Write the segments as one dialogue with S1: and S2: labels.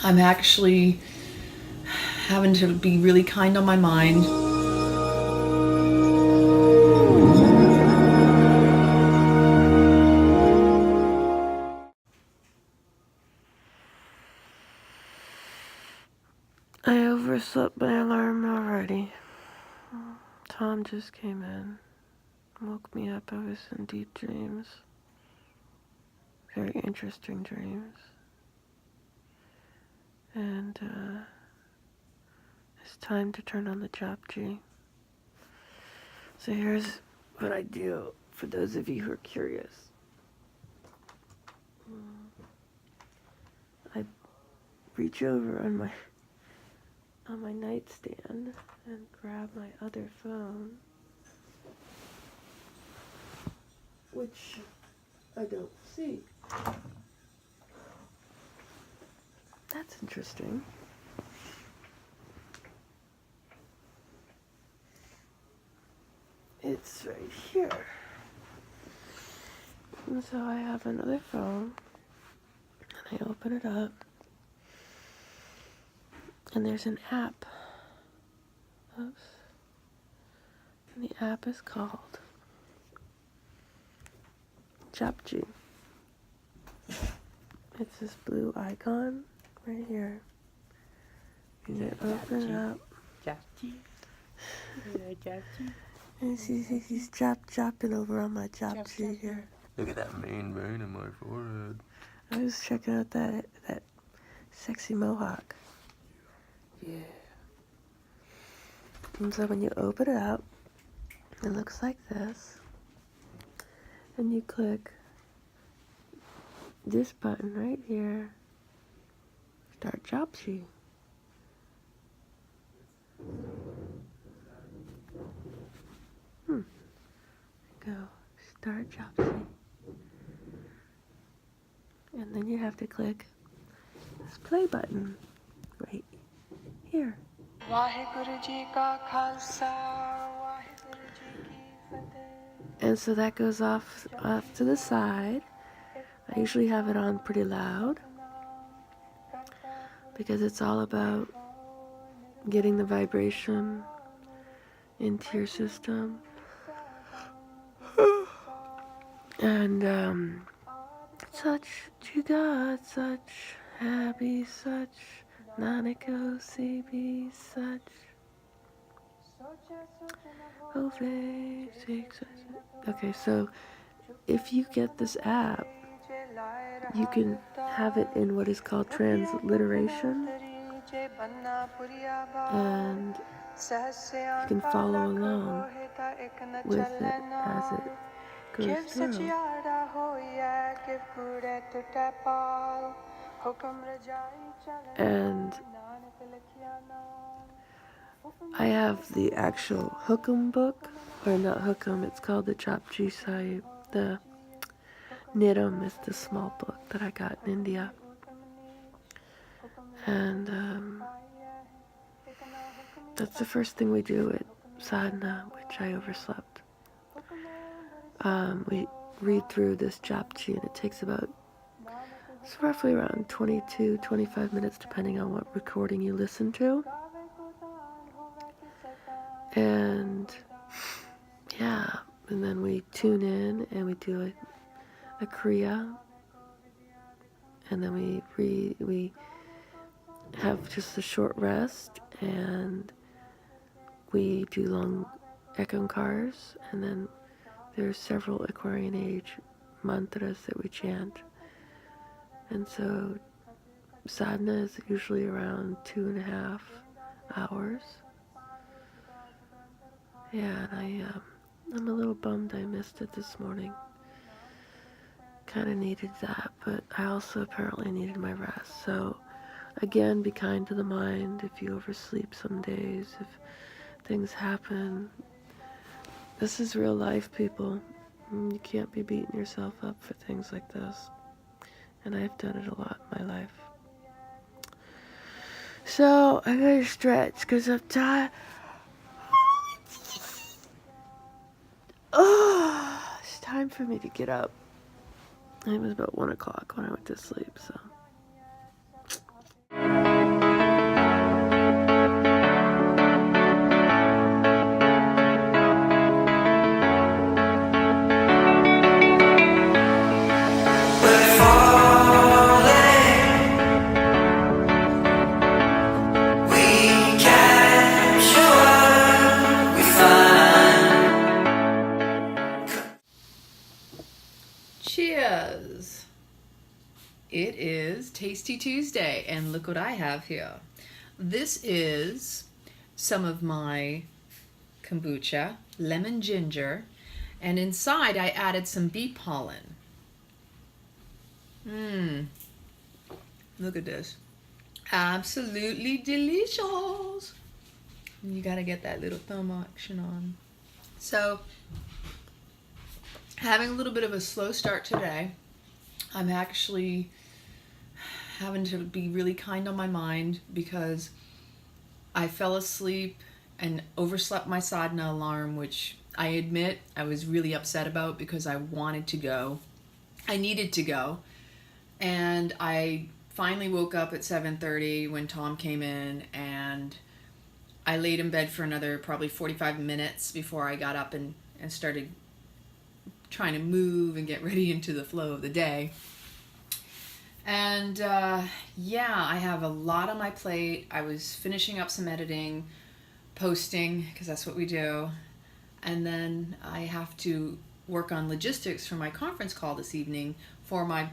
S1: I'm actually having to be really kind on my mind. I overslept my alarm already. Tom just came in, woke me up. I was in deep dreams. Very interesting dreams. And it's time to turn on the Japji. So here's what I do for those of you who are curious. I reach over on my nightstand and grab my other phone, which I don't see. That's interesting. It's right here. And so I have another phone, and I open it up, and there's an app. Oops. And the app is called Japji. It's this blue icon right here. You can open it up.
S2: Japji. Japji.
S1: And he's dropping over on my Japji here.
S2: Look at that main vein in my forehead.
S1: I was checking out that sexy mohawk. Yeah. And so when you open it up, it looks like this. And you click this button right here. Start Japji. Go. Start Japji. And then you have to click this play button right here. And so that goes off to the side. I usually have it on pretty loud because it's all about getting the vibration into your system. And such Jugat, such happy, such Nanako Sebi, such Ove. Okay, so if you get this app, you can have it in what is called transliteration, and you can follow along with it as it goes through. And I have the actual Hukum book, or not Hukum, it's called the Japji Sahib. The Nidam is the small book that I got in India. And that's the first thing we do at sadhana, which I overslept. We read through this Japji, and it takes it's roughly around 22-25 minutes, depending on what recording you listen to. And yeah, and then we tune in and we do a kriya, and then we have just a short rest, and we do long ekankars, and then there's several Aquarian Age mantras that we chant. And so sadhana is usually around 2.5 hours. Yeah, and I'm a little bummed I missed it this morning. Kind of needed that, but I also apparently needed my rest. So again, be kind to the mind. If you oversleep some days, if things happen, this is real life, people. You can't be beating yourself up for things like this. And I've done it a lot in my life. So I gotta stretch because I'm tired. Oh, it's time for me to get up. It was about 1 o'clock when I went to sleep, so.
S3: Cheers! It is Tasty Tuesday, and look what I have here. This is some of my kombucha, lemon ginger, and inside I added some bee pollen. Look at this. Absolutely delicious. You gotta get that little thumb action on. So, having a little bit of a slow start today. I'm actually having to be really kind on my mind because I fell asleep and overslept my sadhana alarm, which I admit I was really upset about because I wanted to go. I needed to go. And I finally woke up at 7:30 when Tom came in, and I laid in bed for another probably 45 minutes before I got up and started trying to move and get ready into the flow of the day. And I have a lot on my plate. I was finishing up some editing, posting, because that's what we do. And then I have to work on logistics for my conference call this evening for my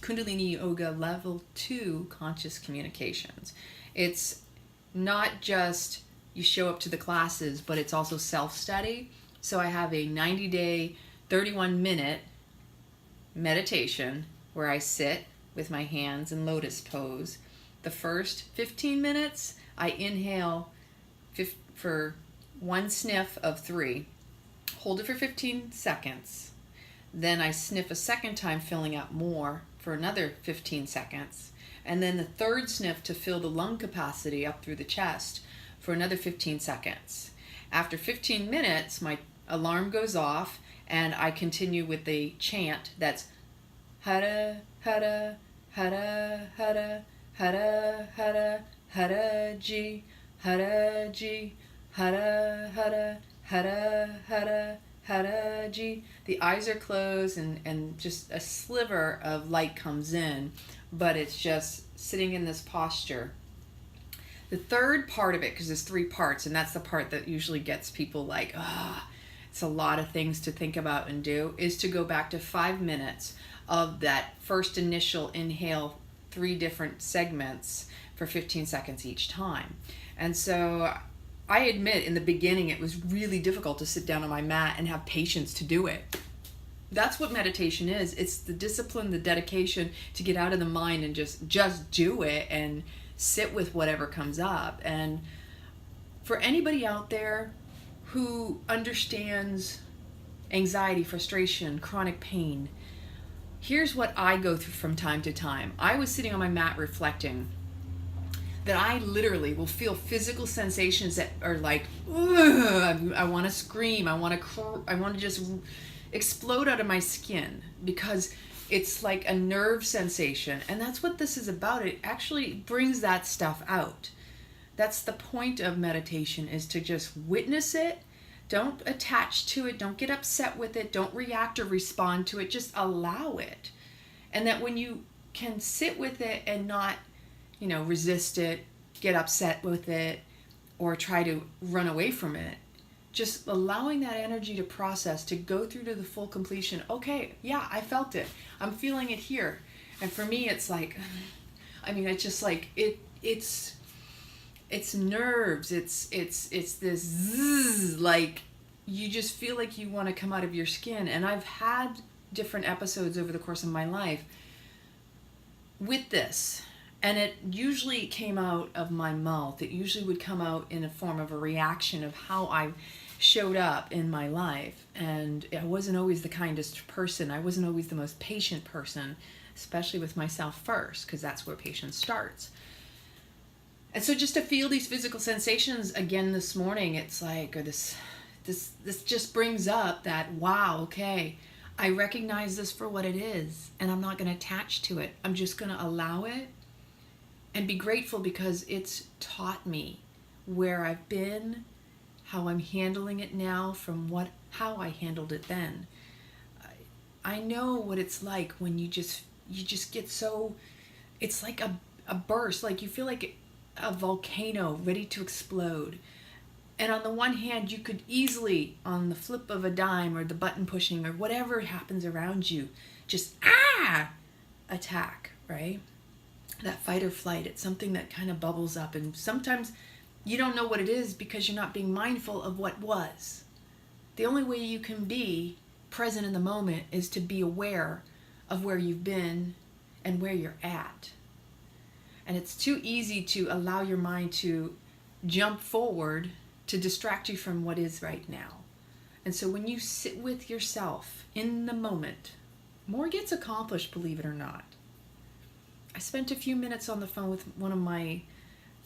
S3: Kundalini Yoga Level 2 Conscious Communications. It's not just you show up to the classes, but it's also self-study. So I have a 90-day, 31-minute meditation where I sit with my hands in lotus pose. The first 15 minutes, I inhale for one sniff of 3. Hold it for 15 seconds. Then I sniff a second time, filling up more for another 15 seconds. And then the third sniff to fill the lung capacity up through the chest for another 15 seconds. After 15 minutes, my alarm goes off and I continue with the chant that's Hara, Hara, Hara, Hara, Hara, Hara, Hara, Ji, Hara, Ji, Hara, Hara, Hara, Hara, Hara, Ji. The eyes are closed and just a sliver of light comes in, but it's just sitting in this posture. The third part of it, because there's 3 parts, and that's the part that usually gets people like, it's a lot of things to think about and do, is to go back to 5 minutes of that first initial inhale, 3 different segments for 15 seconds each time. And so I admit in the beginning it was really difficult to sit down on my mat and have patience to do it. That's what meditation is. It's the discipline, the dedication to get out of the mind and just do it and sit with whatever comes up. And for anybody out there who understands anxiety, frustration, chronic pain, here's what I go through from time to time. I was sitting on my mat reflecting that I literally will feel physical sensations that are like, I want to scream, I want to just explode out of my skin because it's like a nerve sensation. And that's what this is about. It actually brings that stuff out. That's the point of meditation, is to just witness it. Don't attach to it. Don't get upset with it. Don't react or respond to it. Just allow it. And that when you can sit with it and not, resist it, get upset with it, or try to run away from it, just allowing that energy to process, to go through to the full completion. Okay, yeah, I felt it. I'm feeling it here. And for me, it's like, it's just like, it's nerves. It's this zzz, like you just feel like you want to come out of your skin. And I've had different episodes over the course of my life with this. And it usually came out of my mouth. It usually would come out in a form of a reaction of how I showed up in my life. And I wasn't always the kindest person. I wasn't always the most patient person, especially with myself first, because that's where patience starts. And so just to feel these physical sensations again this morning, it's like, or this just brings up that, wow, okay, I recognize this for what it is, and I'm not going to attach to it. I'm just going to allow it and be grateful because it's taught me where I've been, how I'm handling it now from how I handled it then. I know what it's like when you just get so, it's like a burst, like you feel like a volcano ready to explode. And on the one hand, you could easily, on the flip of a dime or the button pushing or whatever happens around you, just attack, right? That fight or flight, it's something that kind of bubbles up, and sometimes you don't know what it is because you're not being mindful of what was. The only way you can be present in the moment is to be aware of where you've been and where you're at. And it's too easy to allow your mind to jump forward to distract you from what is right now. And so when you sit with yourself in the moment, more gets accomplished, believe it or not. I spent a few minutes on the phone with one of my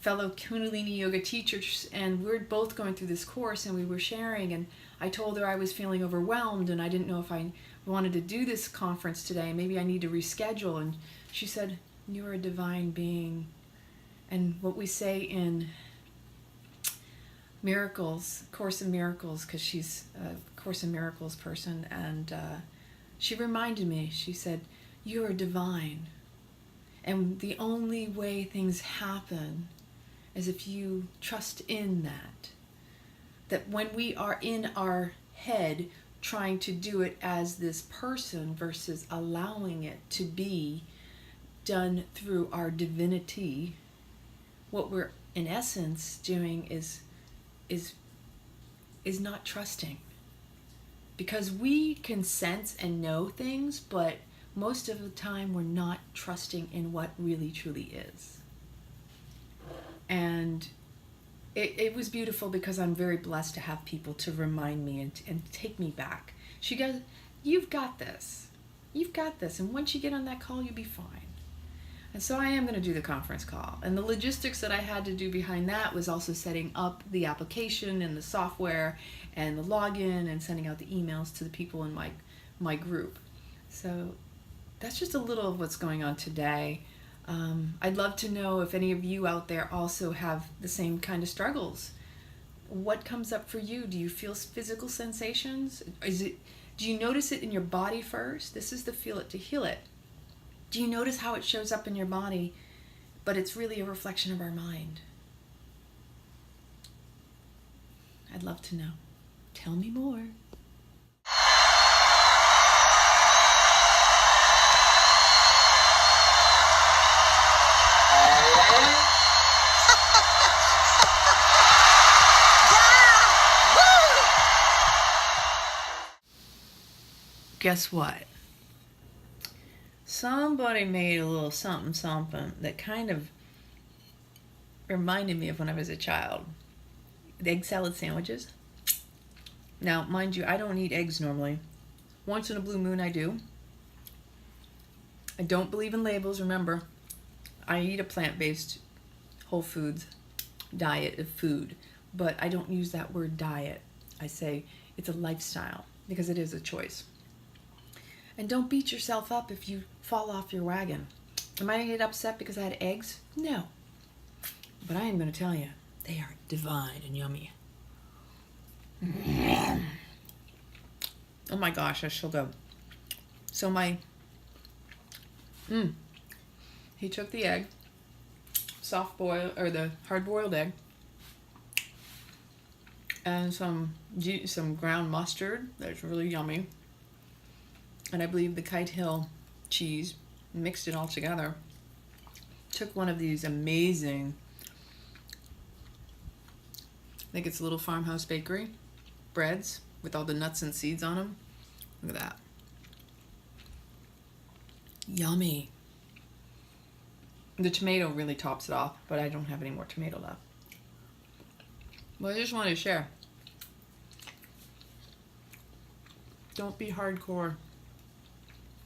S3: fellow Kundalini yoga teachers, and we're both going through this course, and we were sharing, and I told her I was feeling overwhelmed and I didn't know if I wanted to do this conference today. Maybe I need to reschedule. And she said, "You're a divine being." And what we say in Miracles, Course in Miracles, because she's a Course in Miracles person, and she reminded me, she said, "You are divine. And the only way things happen is if you trust in that. That when we are in our head trying to do it as this person versus allowing it to be done through our divinity, what we're in essence doing is not trusting. Because we can sense and know things, but most of the time we're not trusting in what really truly is. And it was beautiful because I'm very blessed to have people to remind me and take me back. She goes, "You've got this. You've got this. And once you get on that call, you'll be fine." And so I am going to do the conference call. And the logistics that I had to do behind that was also setting up the application and the software and the login and sending out the emails to the people in my group. So that's just a little of what's going on today. I'd love to know if any of you out there also have the same kind of struggles. What comes up for you? Do you feel physical sensations? Do you notice it in your body first? This is the feel it to heal it. Do you notice how it shows up in your body, but it's really a reflection of our mind? I'd love to know. Tell me more. Guess what? Somebody made a little something that kind of reminded me of when I was a child. The egg salad sandwiches. Now, mind you, I don't eat eggs normally. Once in a blue moon I do. I don't believe in labels, remember. I eat a plant-based whole foods diet of food, but I don't use that word diet. I say it's a lifestyle because it is a choice. And don't beat yourself up if you fall off your wagon. Am I going to get upset because I had eggs? No. But I am going to tell you, they are divine and yummy. Oh my gosh, that's so good. So he took the egg, soft boil, or the hard boiled egg, and some ground mustard that's really yummy. And I believe the Kite Hill cheese, mixed it all together. Took one of these amazing, I think it's a Little Farmhouse Bakery breads with all the nuts and seeds on them. Look at that. Yummy. The tomato really tops it off, but I don't have any more tomato left. Well, I just wanted to share. Don't be hardcore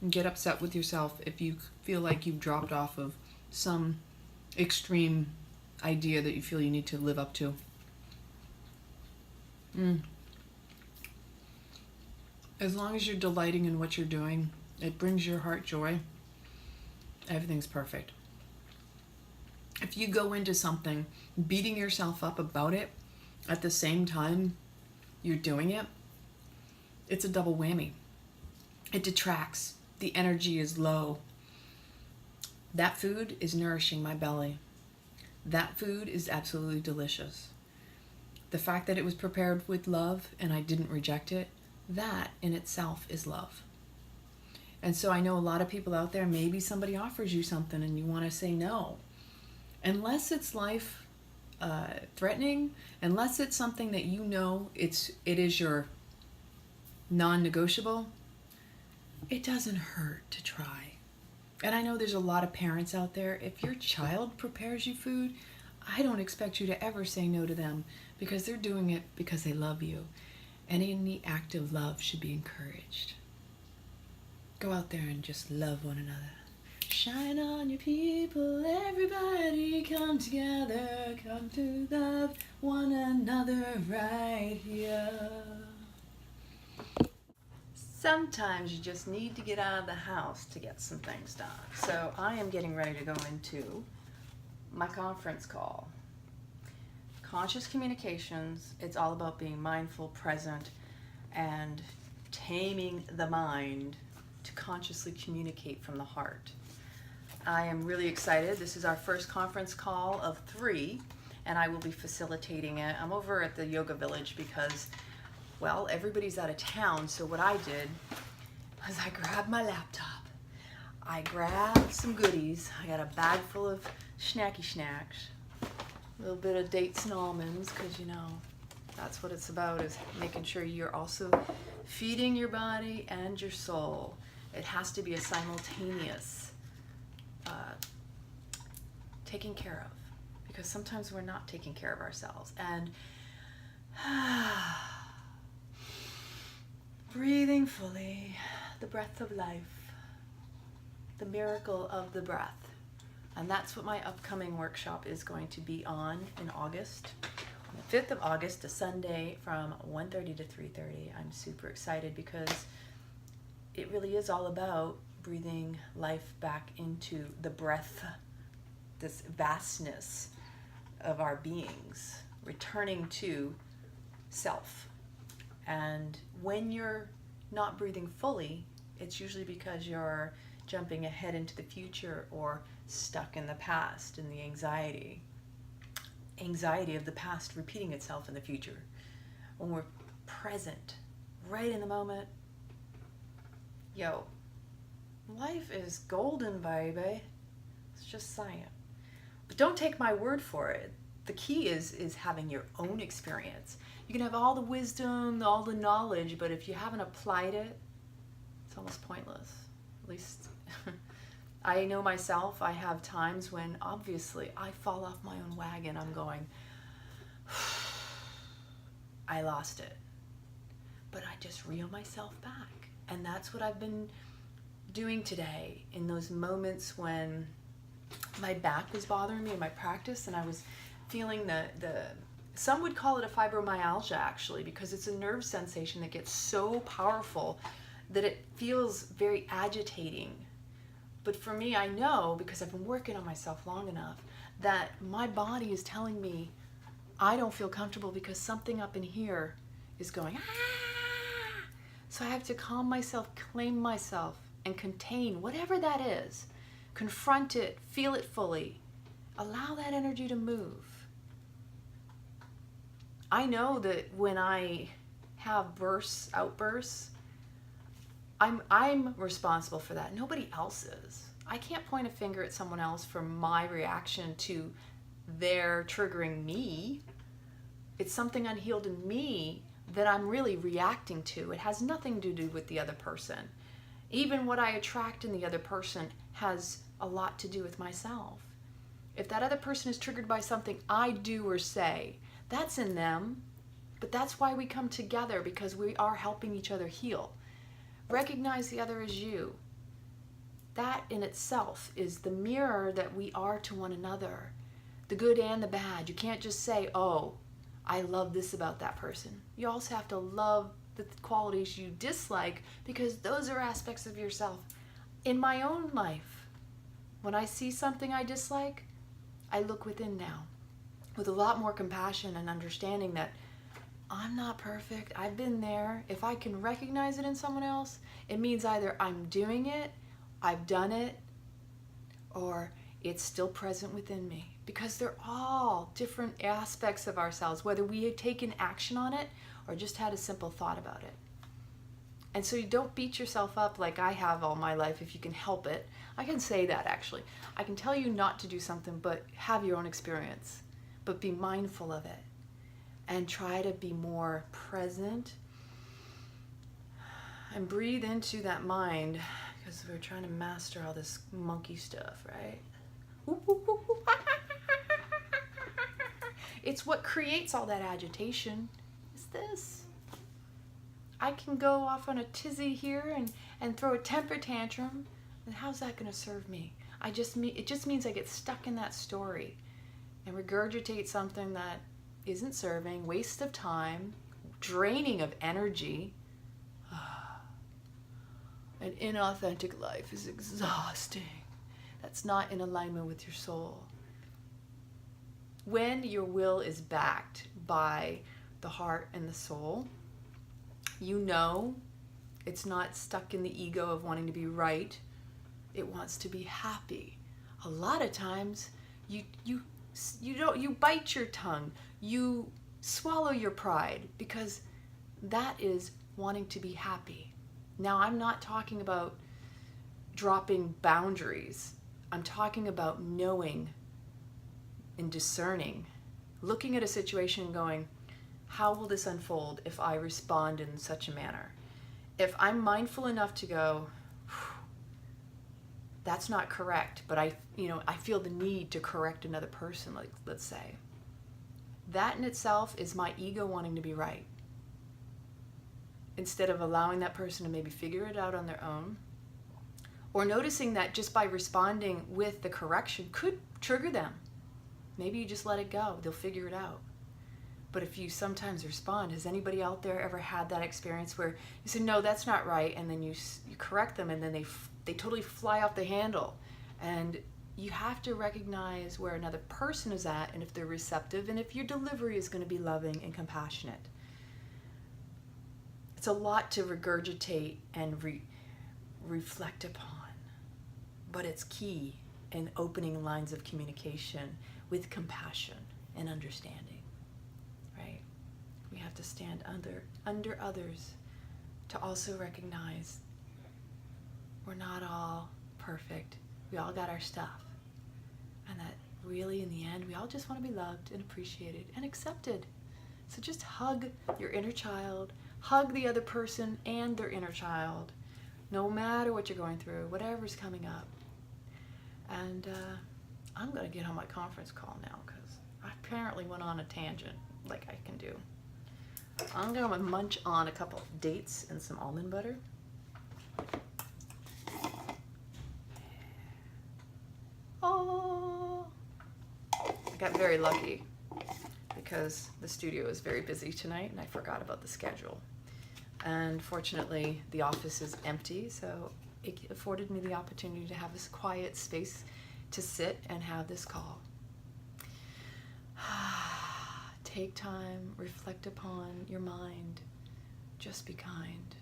S3: and get upset with yourself if you feel like you've dropped off of some extreme idea that you feel you need to live up to. As long as you're delighting in what you're doing, it brings your heart joy, everything's perfect. If you go into something beating yourself up about it at the same time you're doing it, it's a double whammy. It detracts. The energy is low. That food is nourishing my belly. That food is absolutely delicious. The fact that it was prepared with love and I didn't reject it, that in itself is love. And so I know a lot of people out there, maybe somebody offers you something and you want to say no. Unless it's life threatening, unless it's something that you know it is your non-negotiable, it doesn't hurt to try. And I know there's a lot of parents out there, if your child prepares you food, I don't expect you to ever say no to them because they're doing it because they love you. And any act of love should be encouraged. Go out there and just love one another. Shine on your people, everybody come together, come to love one another right here. Sometimes you just need to get out of the house to get some things done. So I am getting ready to go into my conference call. Conscious communications, it's all about being mindful, present, and taming the mind to consciously communicate from the heart. I am really excited. This is our first conference call of 3, and I will be facilitating it. I'm over at the Yoga Village because, well, everybody's out of town, so what I did was I grabbed my laptop. I grabbed some goodies. I got a bag full of snacky snacks, a little bit of dates and almonds, because, you know, that's what it's about, is making sure you're also feeding your body and your soul. It has to be a simultaneous taking care of, because sometimes we're not taking care of ourselves. And breathing fully, the breath of life, the miracle of the breath. And that's what my upcoming workshop is going to be on in August. On the 5th of August, a Sunday from 1:30 to 3:30. I'm super excited because it really is all about breathing life back into the breath, this vastness of our beings, returning to self. And when you're not breathing fully, it's usually because you're jumping ahead into the future or stuck in the past, in the anxiety of the past repeating itself in the future. When we're present, right in the moment, yo, life is golden, baby. It's just saying. But don't take my word for it. The key is having your own experience. You can have all the wisdom, all the knowledge, but if you haven't applied it, it's almost pointless. At least I know myself. I have times when obviously I fall off my own wagon. I'm going, I lost it. But I just reel myself back. And that's what I've been doing today in those moments when my back was bothering me in my practice and I was feeling the some would call it a fibromyalgia, actually, because it's a nerve sensation that gets so powerful that it feels very agitating. But for me, I know, because I've been working on myself long enough, that my body is telling me I don't feel comfortable because something up in here is going, ah! So I have to calm myself, claim myself, and contain whatever that is. Confront it, feel it fully. Allow that energy to move. I know that when I have outbursts, I'm responsible for that. Nobody else is. I can't point a finger at someone else for my reaction to their triggering me. It's something unhealed in me that I'm really reacting to. It has nothing to do with the other person. Even what I attract in the other person has a lot to do with myself. If that other person is triggered by something I do or say, that's in them. But that's why we come together, because we are helping each other heal. Recognize the other as you. That in itself is the mirror that we are to one another. The good and the bad. You can't just say, oh, I love this about that person. You also have to love the qualities you dislike, because those are aspects of yourself. In my own life, when I see something I dislike, I look within now with a lot more compassion and understanding that I'm not perfect. I've been there. If I can recognize it in someone else, it means either I'm doing it, I've done it, or it's still present within me. because they're all different aspects of ourselves, whether we had taken action on it or just had a simple thought about it. And so you don't beat yourself up like I have all my life if you can help it. I can say that, actually. I can tell you not to do something, but have your own experience. But be mindful of it. And try to be more present. And breathe into that mind, because we're trying to master all this monkey stuff, right? It's what creates all that agitation. Is this. I can go off on a tizzy here and throw a temper tantrum, and how's that going to serve me? It just means I get stuck in that story and regurgitate something that isn't serving, waste of time, draining of energy. An inauthentic life is exhausting. That's not in alignment with your soul. When your will is backed by the heart and the soul, you know it's not stuck in the ego of wanting to be right. It wants to be happy. A lot of times you bite your tongue. You swallow your pride, because that is wanting to be happy. Now, I'm not talking about dropping boundaries. I'm talking about knowing and discerning, looking at a situation and going, how will this unfold if I respond in such a manner? If I'm mindful enough to go, that's not correct, but I feel the need to correct another person, like, let's say. That in itself is my ego wanting to be right. Instead of allowing that person to maybe figure it out on their own, or noticing that just by responding with the correction could trigger them. Maybe you just let it go. They'll figure it out. But if you sometimes respond, has anybody out there ever had that experience where you say, no, that's not right, and then you correct them, and then they totally fly off the handle? And you have to recognize where another person is at, and if they're receptive, and if your delivery is going to be loving and compassionate. It's a lot to regurgitate and reflect upon, but it's key in opening lines of communication with compassion and understanding, right? We have to stand under others to also recognize we're not all perfect. We all got our stuff. And that really, in the end, we all just want to be loved and appreciated and accepted. So just hug your inner child, hug the other person and their inner child, no matter what you're going through, whatever's coming up. And I'm going to get on my conference call now, because I apparently went on a tangent like I can do. I'm going to munch on a couple of dates and some almond butter. Oh, I got very lucky because the studio is very busy tonight and I forgot about the schedule. And fortunately, the office is empty, so it afforded me the opportunity to have this quiet space to sit and have this call. Take time, reflect upon your mind, just be kind.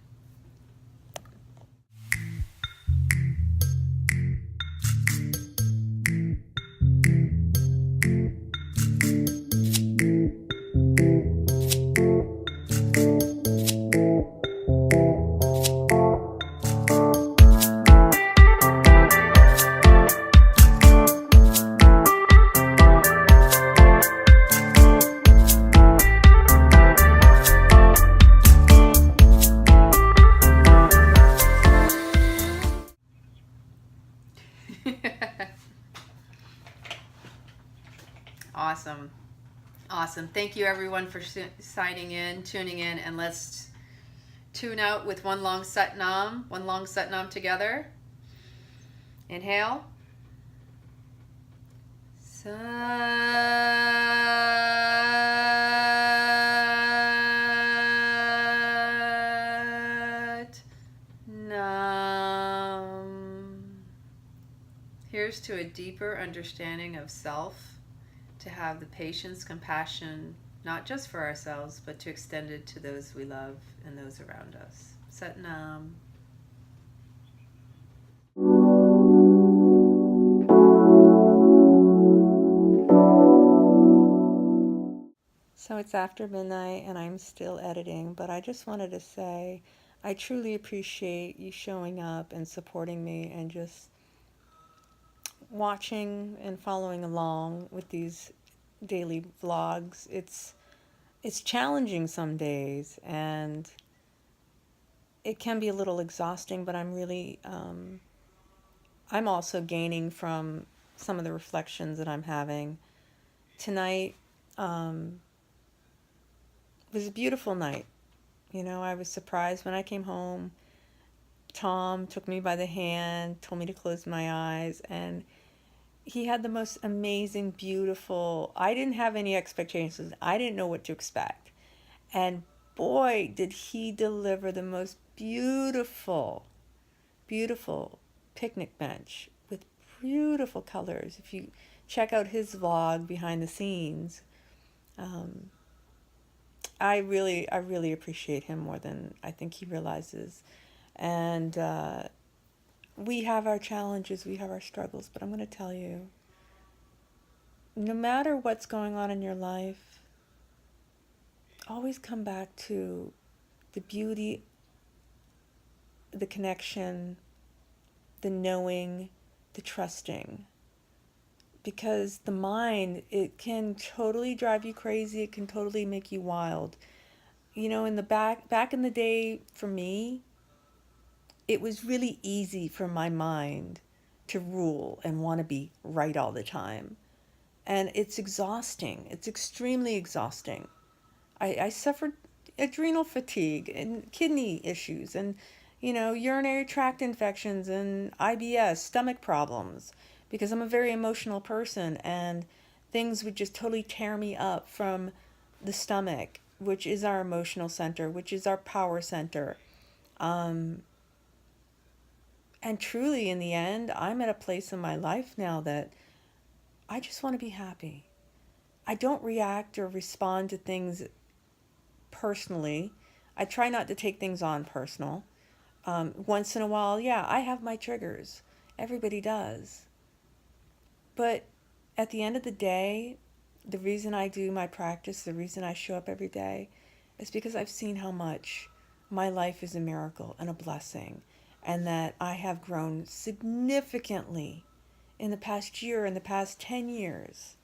S3: Awesome. Thank you everyone for signing in, tuning in, and let's tune out with one long Satnam together. Inhale. Satnam. Here's to a deeper understanding of self, to have the patience, compassion, not just for ourselves, but to extend it to those we love and those around us. Satnam.
S4: So it's after midnight and I'm still editing, but I just wanted to say I truly appreciate you showing up and supporting me and just watching and following along with these daily vlogs. It's challenging some days and it can be a little exhausting, but I'm also gaining from some of the reflections that I'm having. Tonight was a beautiful night. You know, I was surprised when I came home. Tom took me by the hand, told me to close my eyes, and he had the most amazing, beautiful. I didn't have any expectations. I didn't know what to expect. And boy, did he deliver the most beautiful, beautiful picnic bench with beautiful colors. If you check out his vlog behind the scenes, um, I really appreciate him more than I think he realizes. And we have our challenges, we have our struggles, but I'm going to tell you, no matter what's going on in your life, always come back to the beauty, the connection, the knowing, the trusting. Because the mind, it can totally drive you crazy, it can totally make you wild. You know, in the back in the day for me, it was really easy for my mind to rule and want to be right all the time. And it's exhausting. It's extremely exhausting. I suffered adrenal fatigue and kidney issues and, you know, urinary tract infections and IBS, stomach problems, because I'm a very emotional person and things would just totally tear me up from the stomach, which is our emotional center, which is our power center. Um, and truly, in the end, I'm at a place in my life now that I just want to be happy. I don't react or respond to things personally. I try not to take things on personal. Once in a while, yeah, I have my triggers. Everybody does. But at the end of the day, the reason I do my practice, the reason I show up every day, is because I've seen how much my life is a miracle and a blessing, and that I have grown significantly in the past year, in the past 10 years.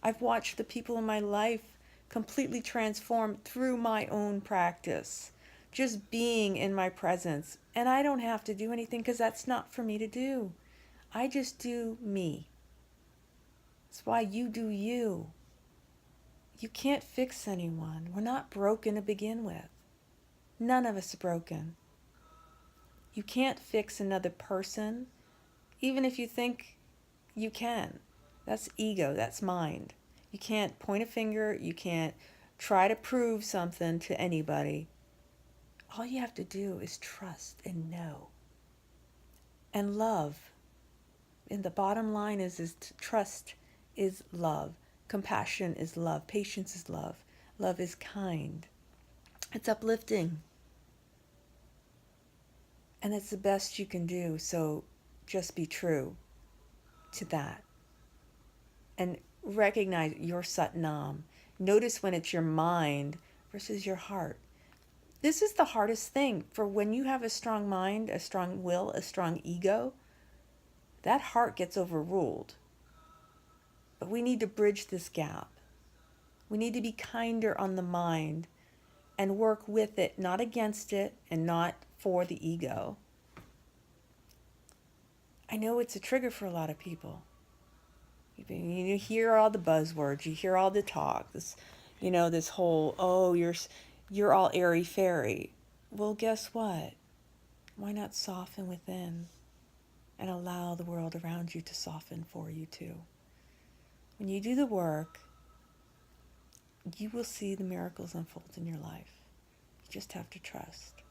S4: I've watched the people in my life completely transform through my own practice, just being in my presence. And I don't have to do anything because that's not for me to do. I just do me. That's why you do you. You can't fix anyone. We're not broken to begin with. None of us are broken. You can't fix another person, even if you think you can. That's ego, that's mind. You can't point a finger, you can't try to prove something to anybody. All you have to do is trust and know. And love. And the bottom line is trust is love. Compassion is love. Patience is love. Love is kind. It's uplifting. And it's the best you can do. So just be true to that. And recognize your Satnam. Notice when it's your mind versus your heart. This is the hardest thing. For when you have a strong mind, a strong will, a strong ego, that heart gets overruled. But we need to bridge this gap. We need to be kinder on the mind and work with it, not against it and not for the ego. I know it's a trigger for a lot of people. You hear all the buzzwords, you hear all the talk, this whole, oh, you're all airy fairy. Well, guess what? Why not soften within and allow the world around you to soften for you too? When you do the work, you will see the miracles unfold in your life. You just have to trust.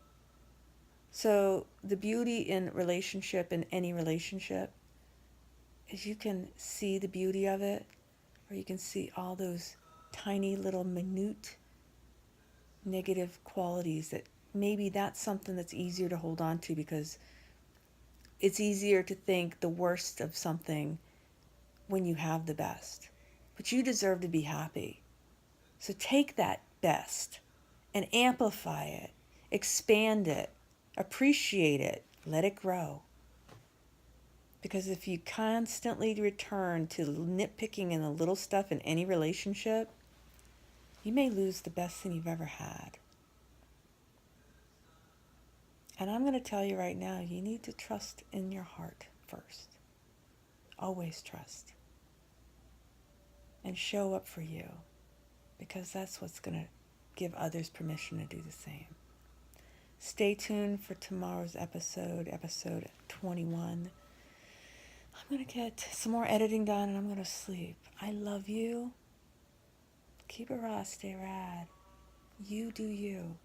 S4: So the beauty in relationship, in any relationship, is you can see the beauty of it, or you can see all those tiny little minute negative qualities that maybe that's something that's easier to hold on to because it's easier to think the worst of something when you have the best. But you deserve to be happy. So take that best and amplify it, expand it, appreciate it, let it grow. Because if you constantly return to nitpicking in the little stuff in any relationship, you may lose the best thing you've ever had. And I'm going to tell you right now, you need to trust in your heart first. Always trust. And show up for you. Because that's what's going to give others permission to do the same. Stay tuned for tomorrow's episode 21. I'm going to get some more editing done and I'm going to sleep. I love you. Keep it raw, stay rad. You do you.